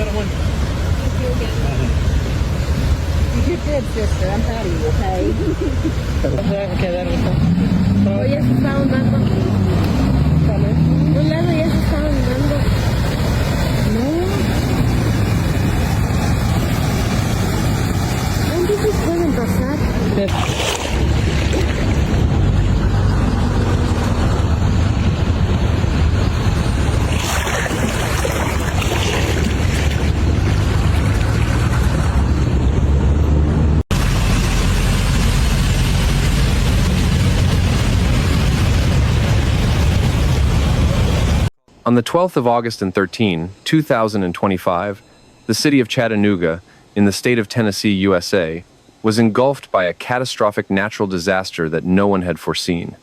You did, sister. I'm proud of you, okay? Oye, se está ahondando. No, Lalo, ya se está ahondando. No. ¿Dónde se pueden pasar? On the 12th of August and 2025, the city of Chattanooga, in the state of Tennessee, USA, was engulfed by a catastrophic natural disaster that no one had foreseen.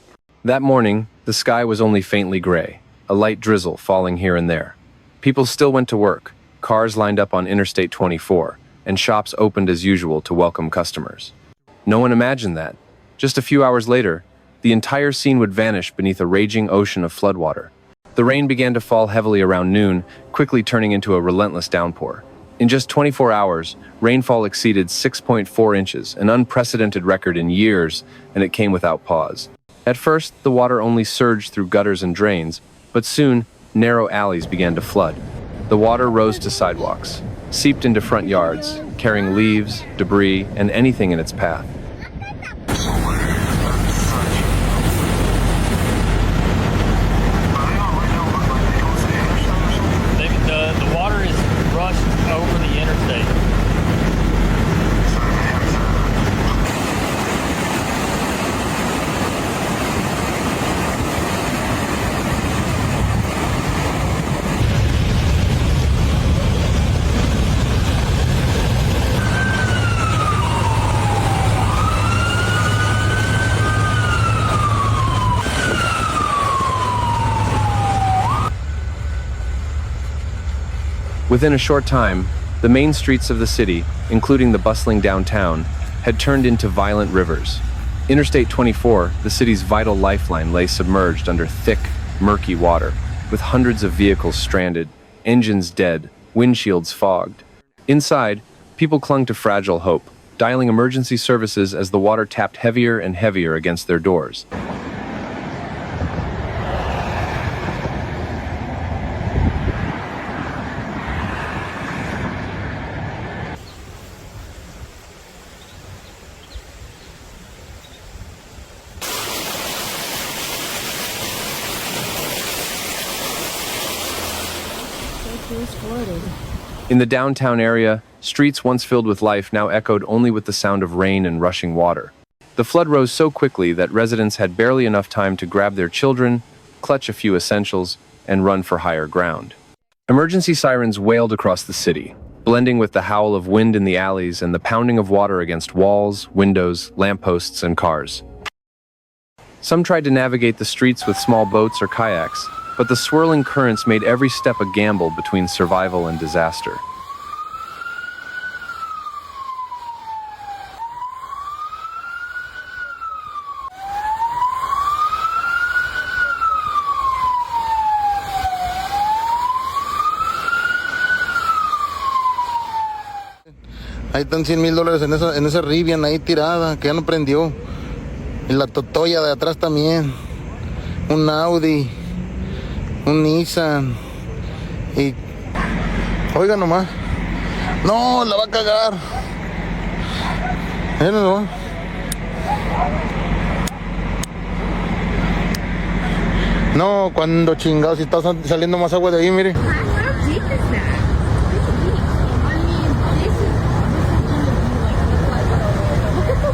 That morning, the sky was only faintly gray, a light drizzle falling here and there. People still went to work, cars lined up on Interstate 24, and shops opened as usual to welcome customers. No one imagined that, just a few hours later, the entire scene would vanish beneath a raging ocean of floodwater. The rain began to fall heavily around noon, quickly turning into a relentless downpour. In just 24 hours, rainfall exceeded 6.4 inches, an unprecedented record in years, and it came without pause. At first, the water only surged through gutters and drains, but soon, narrow alleys began to flood. The water rose to sidewalks, seeped into front yards, carrying leaves, debris, and anything in its path. Over the interstate. Within a short time, the main streets of the city, including the bustling downtown, had turned into violent rivers. Interstate 24, the city's vital lifeline, lay submerged under thick, murky water, with hundreds of vehicles stranded, engines dead, windshields fogged. Inside, people clung to fragile hope, dialing emergency services as the water tapped heavier and heavier against their doors. In the downtown area, streets once filled with life now echoed only with the sound of rain and rushing water. The flood rose so quickly that residents had barely enough time to grab their children, clutch a few essentials, and run for higher ground. Emergency sirens wailed across the city, blending with the howl of wind in the alleys and the pounding of water against walls, windows, lampposts, and cars. Some tried to navigate the streets with small boats or kayaks, but the swirling currents made every step a gamble between survival and disaster. Ahí están $100,000 en esa Rivian ahí tirada, que ya no prendió. Y la Totoya de atrás también. Un Audi. Un Nissan. Y... oiga nomás. No, la va a cagar. Miren nomás. No, cuando chingados, si está saliendo más agua de ahí, mire.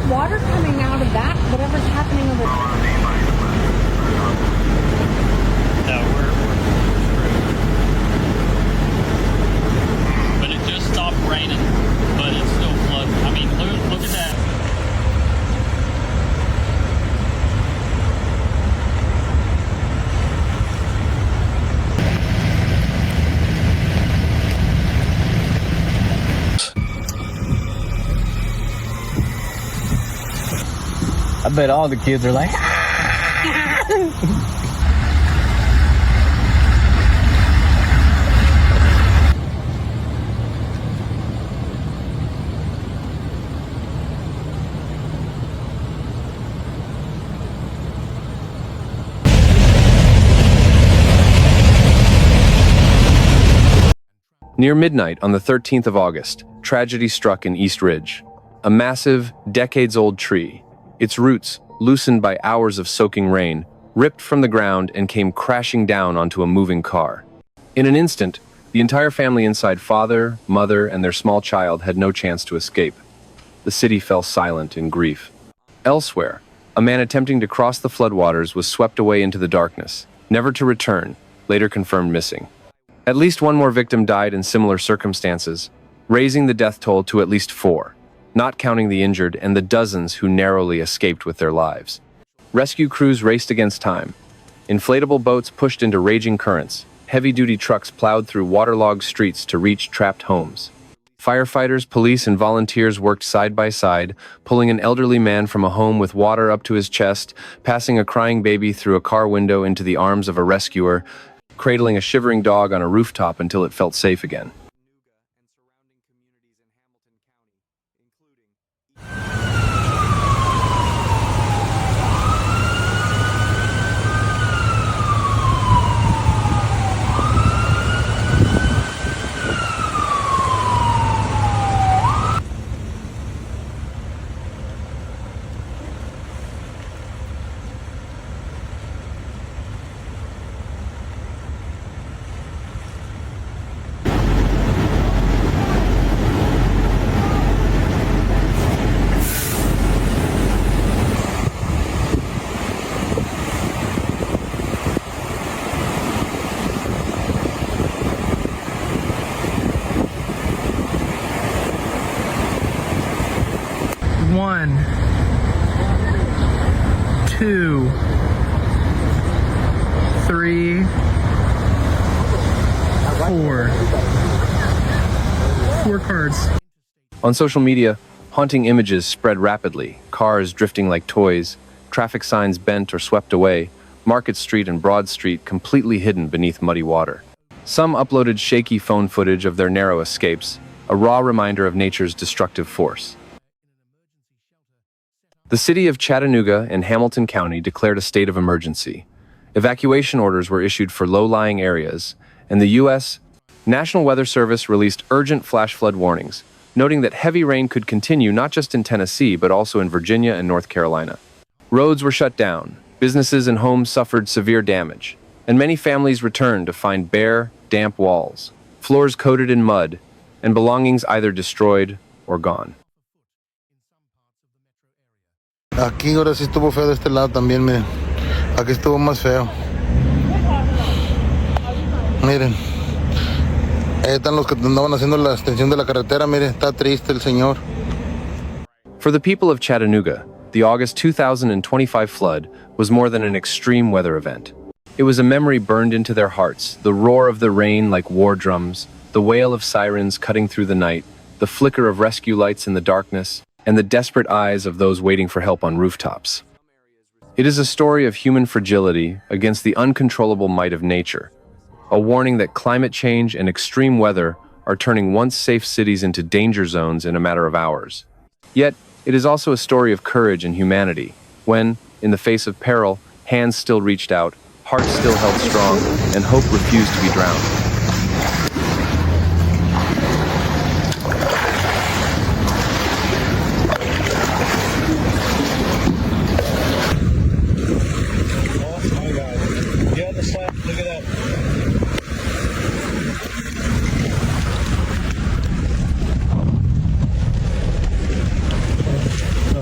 Water coming out of that, whatever's happening over there. No, we're screwed. But it just stopped raining, but it's still flooding. I mean, look at that. I bet all the kids are like, Near midnight on the 13th of August, tragedy struck in East Ridge. A massive, decades-old tree, its roots, loosened by hours of soaking rain, ripped from the ground and came crashing down onto a moving car. In an instant, the entire family inside, father, mother, and their small child, had no chance to escape. The city fell silent in grief. Elsewhere, a man attempting to cross the floodwaters was swept away into the darkness, never to return, later confirmed missing. At least one more victim died in similar circumstances, raising the death toll to at least 4, not counting the injured and the dozens who narrowly escaped with their lives. Rescue crews raced against time. Inflatable boats pushed into raging currents. Heavy-duty trucks plowed through waterlogged streets to reach trapped homes. Firefighters, police, and volunteers worked side by side, pulling an elderly man from a home with water up to his chest, passing a crying baby through a car window into the arms of a rescuer, cradling a shivering dog on a rooftop until it felt safe again. One, 2, 3, 4. 4 cards. On social media, haunting images spread rapidly, cars drifting like toys, traffic signs bent or swept away, Market Street and Broad Street completely hidden beneath muddy water. Some uploaded shaky phone footage of their narrow escapes, a raw reminder of nature's destructive force. The city of Chattanooga and Hamilton County declared a state of emergency. Evacuation orders were issued for low-lying areas, and the U.S. National Weather Service released urgent flash flood warnings, noting that heavy rain could continue not just in Tennessee but also in Virginia and North Carolina. Roads were shut down, businesses and homes suffered severe damage, and many families returned to find bare, damp walls, floors coated in mud, and belongings either destroyed or gone. Aquí ahora sí estuvo feo de este lado también, miren. Aquí estuvo más feo. Miren. Ahí están los que andaban haciendo la extensión de la carretera, miren. Está triste el señor. For the people of Chattanooga, the August 2025 flood was more than an extreme weather event. It was a memory burned into their hearts, the roar of the rain like war drums, the wail of sirens cutting through the night, the flicker of rescue lights in the darkness, and the desperate eyes of those waiting for help on rooftops. It is a story of human fragility against the uncontrollable might of nature, a warning that climate change and extreme weather are turning once safe cities into danger zones in a matter of hours. Yet, it is also a story of courage and humanity, when, in the face of peril, hands still reached out, hearts still held strong, and hope refused to be drowned.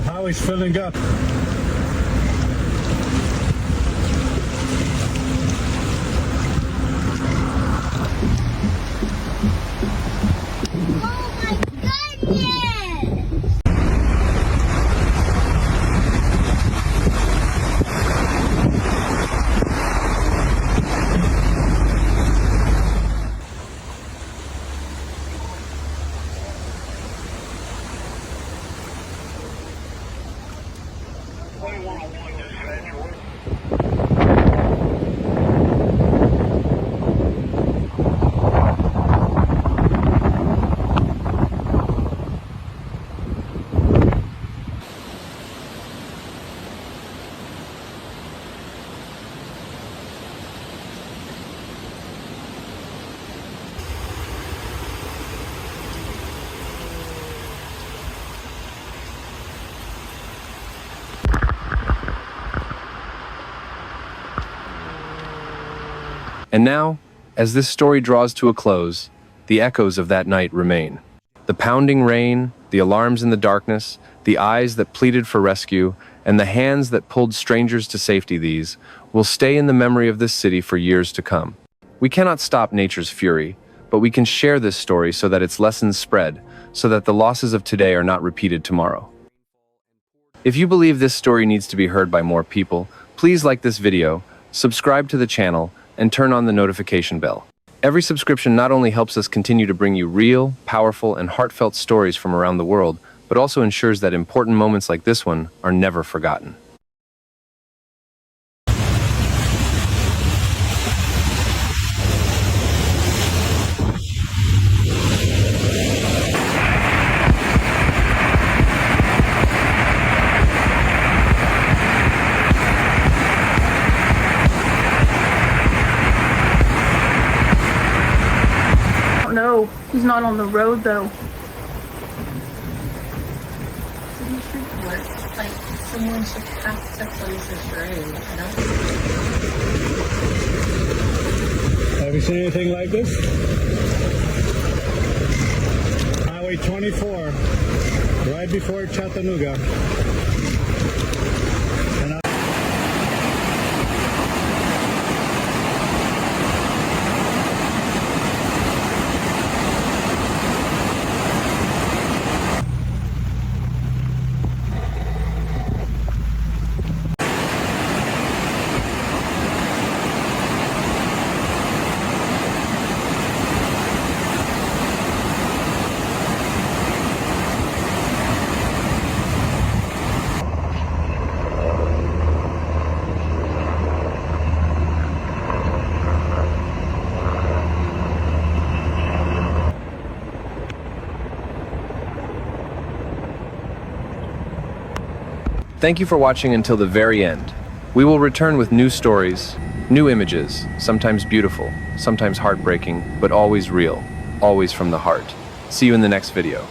Highway's filling up. And now, as this story draws to a close, the echoes of that night remain. The pounding rain, the alarms in the darkness, the eyes that pleaded for rescue, and the hands that pulled strangers to safety, these will stay in the memory of this city for years to come. We cannot stop nature's fury, but we can share this story so that its lessons spread, so that the losses of today are not repeated tomorrow. If you believe this story needs to be heard by more people, please like this video, subscribe to the channel, and turn on the notification bell. Every subscription not only helps us continue to bring you real, powerful, and heartfelt stories from around the world, but also ensures that important moments like this one are never forgotten. No, he's not on the road though. Like someone should have to close this road, you know? Have you seen anything like this? I-24, right before Chattanooga. Thank you for watching until the very end. We will return with new stories, new images, sometimes beautiful, sometimes heartbreaking, but always real, always from the heart. See you in the next video.